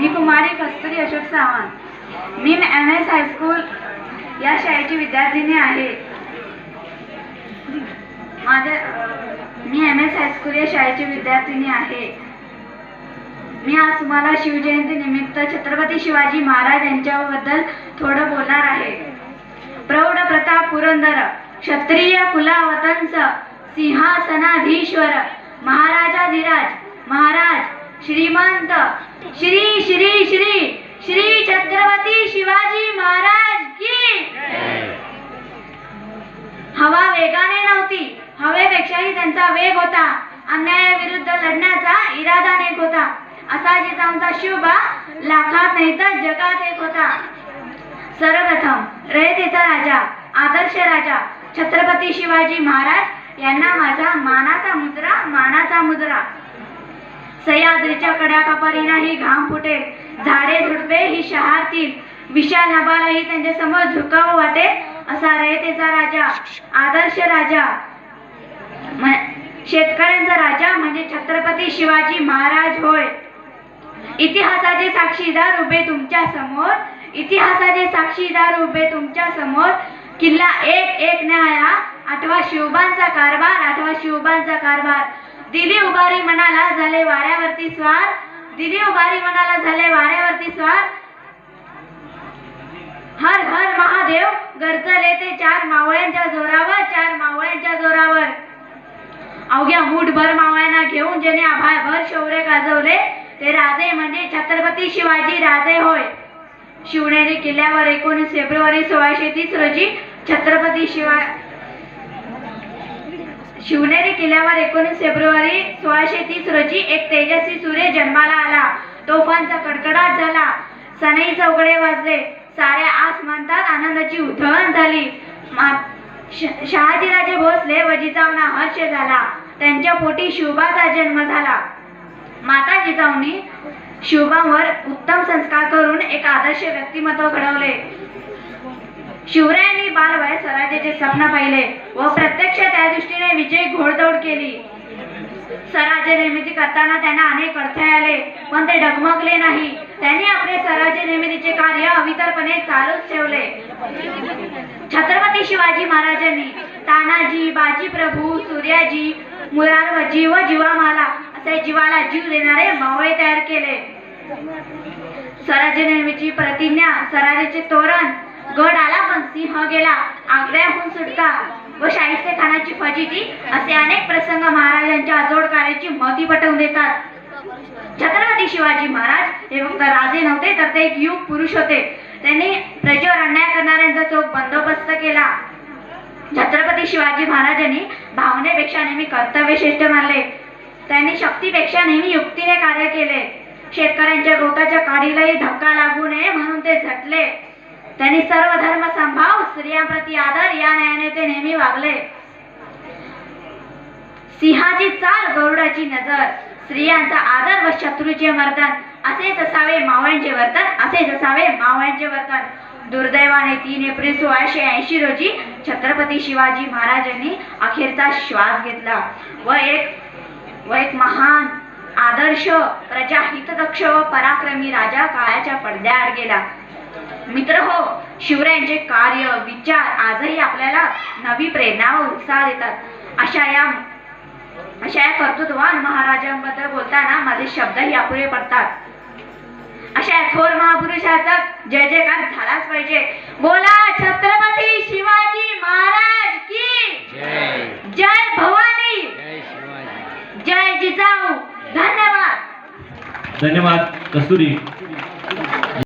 मी कुमारी कस्तुरी अशोक सावंत. मी MS high school या शाळेची विद्यार्थिनी आहे. मी MS हायस्कूल या शाळेची विद्यार्थिनी आहे. मी आज तुम्हाला शिवजयंती निमित्त छत्रपती शिवाजी महाराज यांच्याबद्दल थोडं बोलणार आहे. प्रौढ प्रताप पुरंदर क्षत्रिय कुलावतंस सिंहासनाधीश्वर महाराजाधिराज महाराज श्रीमंत श्री श्री श्री श्री छत्रपती शिवाजी महाराज की. हवा वेगाने नव्हती, हवेपेक्षाही त्यांचा वेग होता. अन्यायाविरुद्ध लढण्याचा इरादा नेक होता. असा जिजाऊंचा शिवबा लाखात नाही तर जगात एक होता. सर्वप्रथम रयतेचा राजा, आदर्श राजा छत्रपती शिवाजी महाराज यांना माझा मानाचा मुजरा. सह्याद्रीच्या कड्याकपारींनाही घाम फुटेल, झाडे झुडपे ही शहारतील, विशाल नभालाही त्यांच्या समोर झुकावं वाटेल असा रयतेचा राजा, आदर्श राजा, शेतकऱ्यांचा राजा म्हणजे छत्रपती शिवाजी महाराज होय. इतिहासाचे साक्षीदार उभे तुमच्या समोर, इतिहासाचे साक्षीदार उभे तुमच्या समोर. किल्ला एक एक न्याया, आठवा शिवबांचा कारभार, आठवा शिवबांचा कारभार. दिली उभारी मनाला झाले वाऱ्यावरती स्वार, दिली उभारी मनाला झाले वाऱ्यावरती स्वार. हर हर महादेव गरजले ते चार मावळ्यांच्या जोरावर, चार मावळ्यांच्या जोरावर. अवघ्या मूठभर मावळ्यांना घेऊन ज्याने आभाळभर शौर्य गाजवले ते राजे म्हणजे छत्रपती शिवाजी राजे होय. शिवनेरी किल्ल्यावर 19 फेब्रुवारी 1630 रोजी शिवनेरी किल्ल्यावर 19 फेब्रुवारी 1630 रोजी एक तेजस्वी सूर्य जन्माला आला. तोफांचा कडकडाट झाला, सनई चौघडे वाजले, साऱ्या आसमंतात आनंदाची उधळण झाली. शहाजीराजे भोसले व जिजाऊंना हर्ष झाला. त्यांच्या पोटी शिवबाचा जन्म झाला. माता जिजाऊंनी शिवबांवर उत्तम संस्कार करून एक आदर्श व्यक्तिमत्व घडवले. शिवरायांनी बालवयात स्वराज्याचे स्वप्न पाहिले व प्रत्यक्ष त्या दृष्टीने विजय घोडदौड केली. स्वराज्य निर्मिती करताना त्यांना अनेक अडथळे आले, पण ते डगमगले नाही. त्यांनी आपले स्वराज्य निर्मितीचे कार्य अविरतपणे चालूच ठेवले. छत्रपती शिवाजी महाराजांनी तानाजी, बाजीप्रभू, सूर्याजी, मुरारवजी व जीवामाला असे जीवाला जीव देणारे मावळे तयार केले. स्वराज्य निर्मितीची प्रतिज्ञा, स्वराज्याचे तोरण, गड आला पण सिंह गेला, आग्र्याहून सुटका व शाहिस्ते खानाची फजिती असे अनेक प्रसंग महाराजांच्या अजोड कार्याची महती पटवून देतात. छत्रपती शिवाजी महाराज हे फक्त राजे नव्हते तर ते एक युग पुरुष होते. त्यांनी प्रजेवर अन्याय करणाऱ्यांचा चोख बंदोबस्त केला. छत्रपती शिवाजी महाराजांनी भावनेपेक्षा नेहमी कर्तव्य श्रेष्ठ मानले. त्यांनी शक्तीपेक्षा नेहमी युक्तीने कार्य केले. शेतकऱ्यांच्या गवताच्या काडीलाही धक्का लागू नये म्हणून ते झटले. त्यांनी सर्व धर्म संभाव, स्त्रियांप्रती आदर या न्यायाने ते नेहमी वागले. सिंहाची चाल, गरुडाची नजर, स्त्रियांचा आदर व शत्रूचे मर्दन असेच असावे मावळ्यांचे वर्तन, असेच असावे मावळ्यांचे वर्तन. दुर्दैवाने 3 एप्रिल 1680 रोजी छत्रपती शिवाजी महाराजांनी अखेरचा श्वास घेतला व एक महान आदर्श, प्रजाहितदक्ष व पराक्रमी राजा काळाच्या पडद्याआड गेला. मित्र हो, शिवरायांचे कार्य, विचार आजही आपल्याला नवी प्रेरणा व उत्साह देतात. अशा या कर्तृत्ववान महाराजांबद्दल बोलताना माझे शब्दही अपुरे पडतात. अशा थोर महापुरुषाचा जय जयकार झालाच पाहिजे. बोला छत्रपती शिवाजी महाराज की जय. जय भवानी, जय जिजाऊ. धन्यवाद. धन्यवाद कस्तुरी.